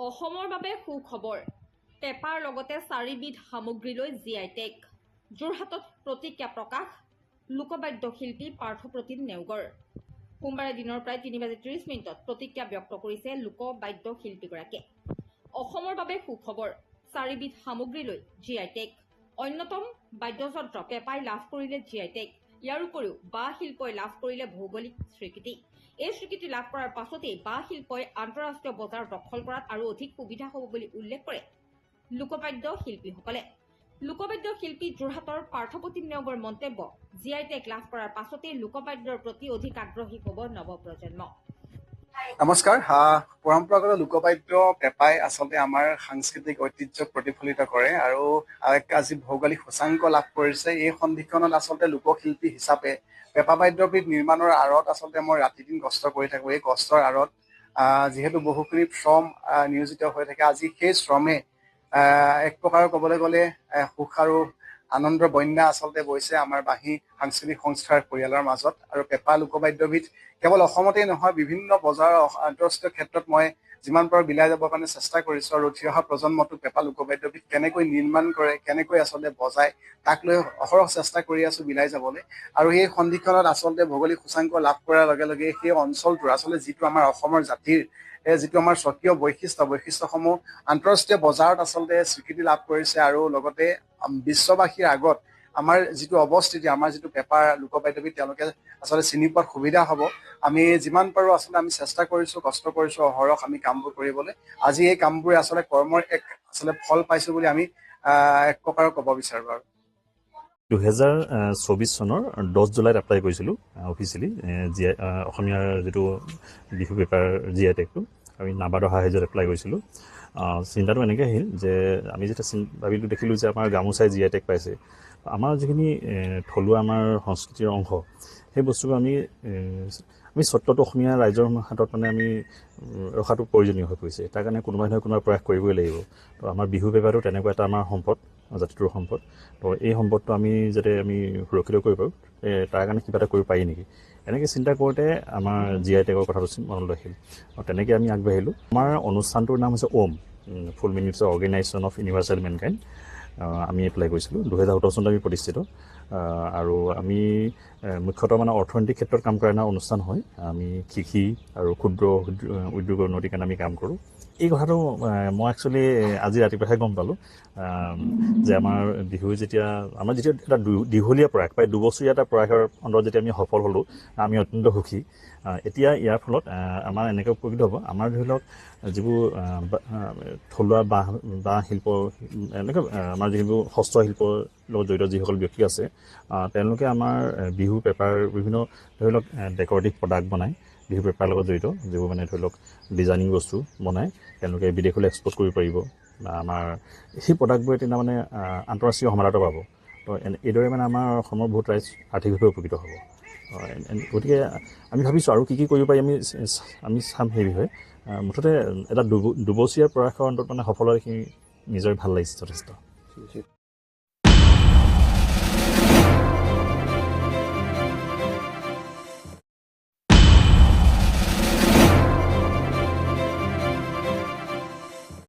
অসমৰ বাবে সুখবৰ পেপাৰ লগতে 4বিধ সামগ্ৰীলৈ জিআই টেগ যোৰহাটত প্ৰতিক্ৰিয়া প্ৰকাশ লোকবাদ্য শিল্পী পাৰ্থপ্ৰতিম নেওগৰ সোমবাৰে দিনৰ প্ৰায় 3:30 প্ৰতিক্ৰিয়া ব্যক্ত কৰিছে লোকবাদ্য শিল্পীগৰাকীয়ে অসমৰ বাবে সুখবৰ 4বিধ সামগ্ৰীলৈ জিআই টেগ অন্যতম বাদ্যযন্ত্ৰ পেপাই লাভ কৰিলে জিআই টেগ ইয়াৰ উপৰিও বাঁহ শিল্পই লাভ কৰিলে ভৌগোলিক স্বীকৃতি এই স্বীকৃতি লাভ কৰাৰ পাছতেই বাঁহ শিল্পই আন্তঃৰাষ্ট্ৰীয় বজাৰ দখল কৰাত আৰু অধিক সুবিধা হ'ব বুলি উল্লেখ কৰে লোকবাদ্য শিল্পীসকলে লোকবাদ্য শিল্পী যোৰহাটৰ পাৰ্থপ্ৰতিম নেওগৰ মন্তব্য জিআই টেগ লাভ কৰাৰ পাছতেই লোকবাদ্যৰ প্ৰতি অধিক আগ্ৰহী হ'ব নৱপ্ৰজন্ম নমস্কাৰ পৰম্পৰাগত লোকবাদ্য পেপাই আচলতে আমাৰ সাংস্কৃতিক ঐতিহ্যক প্ৰতিফলিত কৰে আৰু আজি ভৌগোলিক সূচাংক লাভ কৰিছে এই সন্ধিখনত আচলতে লোকশিল্পী হিচাপে পেপা বাদ্যবিধ নিৰ্মাণৰ আঁৰত আচলতে মই ৰাতি দিন কষ্ট কৰি থাকোঁ এই কষ্টৰ আঁৰত যিহেতু বহুখিনি শ্ৰম নিয়োজিত হৈ থাকে আজি সেই শ্ৰমে এক প্ৰকাৰৰ ক'বলৈ গ'লে সুখ আৰু আনন্দৰ বন্যা আচলতে বৈছে আমাৰ বাঁহী সাংস্কৃতিক সংস্থাৰ পৰিয়ালৰ মাজত আৰু পেপা লোকবাদ্যবিধ কেৱল অসমতেই নহয় বিভিন্ন বজাৰ আন্তঃৰাষ্ট্ৰীয় ক্ষেত্ৰত মই যিমান পাৰোঁ বিলাই যাবৰ কাৰণে চেষ্টা কৰিছোঁ আৰু উঠি অহা প্ৰজন্মটো পেপা লোকবাদ্যবিধ কেনেকৈ নিৰ্মাণ কৰে কেনেকৈ আচলতে বজায় তাক লৈ অহৰহ চেষ্টা কৰি আছোঁ বিলাই যাবলৈ আৰু এই সন্ধিখনত আচলতে ভৌগোলিক সূচাংক লাভ কৰাৰ লগে লগে সেই অঞ্চলটোৰ আচলতে যিটো আমাৰ অসমৰ জাতিৰ যিটো আমাৰ স্বকীয় বৈশিষ্ট্যসমূহ আন্তঃৰাষ্ট্ৰীয় বজাৰত আচলতে স্বীকৃতি লাভ কৰিছে আৰু লগতে বিশ্ববাসীৰ আগত আমাৰ যিটো অৱস্থিতি আমাৰ যিটো পেপাৰ লোকবাদ্যবিধ তেওঁলোকে আচলতে চিনি পোৱাত সুবিধা হ'ব আমি যিমান পাৰোঁ আচলতে আমি চেষ্টা কৰিছোঁ কষ্ট কৰিছোঁ অহৰহ আমি কামবোৰ কৰিবলৈ আজি এই কামবোৰে আচলতে কৰ্মৰ এক আচলতে ফল পাইছোঁ বুলি আমি এক প্ৰকাৰৰ ক'ব বিচাৰোঁ আৰু 2024 চনৰ 10 জুলাইত এপ্লাই কৰিছিলোঁ অফিচিয়েলি অসমীয়াৰ যিটো বিহু পেপাৰ জিআই টেগটো আমি নাবাৰ্ডৰ সাহায্যত এপ্লাই কৰিছিলোঁ চিন্তাটো এনেকৈ আহিল যে আমি যেতিয়া দেখিলোঁ যে আমাৰ গামোচাই জিআই টেগ পাইছে আমাৰ যিখিনি থলুৱা আমাৰ সংস্কৃতিৰ অংশ সেই বস্তুবোৰ আমি স্বত্বটো অসমীয়া ৰাইজৰ হাতত মানে আমি ৰখাটো প্ৰয়োজনীয় হৈ পৰিছে তাৰ কাৰণে কোনোবা নহয় কোনোবা প্ৰয়াস কৰিবই লাগিব তো আমাৰ বিহু পেপাৰটো তেনেকুৱা এটা আমাৰ সম্পদ জাতিটোৰ সম্পদ তো এই সম্পদটো আমি যাতে আমি সুৰক্ষিত কৰিব পাৰোঁ তাৰ কাৰণে কিবা এটা কৰিব পাৰি নেকি এনেকৈ চিন্তা কৰোঁতে আমাৰ জিআই টেগৰ কথাটো মনলৈ আহিল আৰু তেনেকৈ আমি আগবাঢ়িলোঁ আমাৰ অনুষ্ঠানটোৰ নাম হৈছে Om full minutes organisation of universal mankind আমি এপ্লাই কৰিছিলোঁ 2017 চনত আমি প্ৰতিষ্ঠিত আৰু আমি মুখ্যতঃ মানে অৰ্থনৈতিক ক্ষেত্ৰত কাম কৰা অনুষ্ঠান হয় আমি কৃষি আৰু ক্ষুদ্ৰ উদ্যোগৰ উন্নতিৰ কাৰণে আমি কাম কৰোঁ এই কথাটো মই একচুৱেলি আজি ৰাতিপুৱাহে গম পালোঁ যে আমাৰ বিহু যেতিয়া এটা দীঘলীয়া প্ৰয়াস প্ৰায় 2 বছৰীয়া এটা প্ৰয়াসৰ অন্তত যেতিয়া আমি সফল হ'লোঁ আমি অত্যন্ত সুখী এতিয়া ইয়াৰ ফলত আমাৰ এনেকৈ উপকৃত হ'ব আমাৰ ধৰি লওক যিবোৰ থলুৱা বাঁহ শিল্প এনেকৈ আমাৰ যিবোৰ হস্তশিল্পৰ লগত জড়িত যিসকল ব্যক্তি আছে তেওঁলোকে আমাৰ বিহু পেপাৰ বিভিন্ন ধৰি লওক ডেকৰেটিভ প্ৰডাক্ট বনায় বিহু পেপাৰৰ লগত জড়িত যিবোৰ মানে ধৰি লওক ডিজাইনিং বস্তু বনায় তেওঁলোকে বিদেশলৈ এক্সপৰ্ট কৰিব পাৰিব আমাৰ সেই প্ৰডাক্টবোৰে তেতিয়া মানে আন্তঃৰাষ্ট্ৰীয় সমাদৰতা পাব তো এইদৰে মানে আমাৰ অসমৰ বহুত ৰাইজ আৰ্থিকভাৱে উপকৃত হ'ব গতিকে আমি ভাবিছোঁ আৰু কি কৰিব পাৰি আমি চাম সেই বিষয়ে মুঠতে এটা দুবছৰীয়া প্ৰয়াসৰ অন্তত মানে সফলতাখিনি নিজৰ ভাল লাগিছে যথেষ্ট